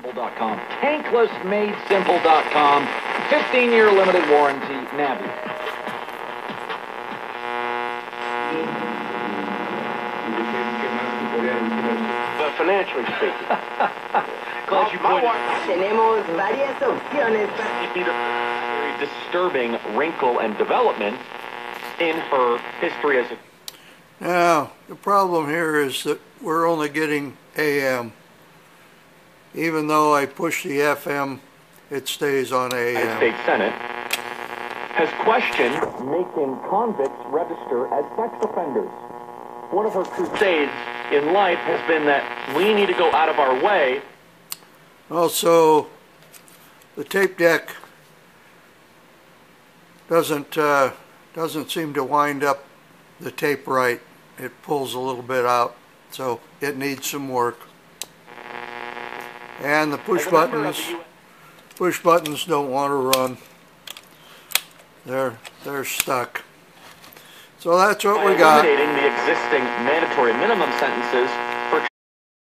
Simple.com. Tanklessmadesimple.com. 15-year limited warranty. Navi. But financially speaking, As you pointed out, Tenemos varias opciones. very disturbing wrinkle and development in her history as a... Now, the problem here is that we're only getting AM. Even though I push the FM, it stays on AM. United States Senate has questioned making convicts register as sex offenders. One of her crusades in life has been that we need to go out of our way. Also, the tape deck doesn't seem to wind up the tape right. It pulls a little bit out, so it needs some work. And the push buttons don't want to run. They're stuck. So that's what we got. Eliminating the existing mandatory minimum sentences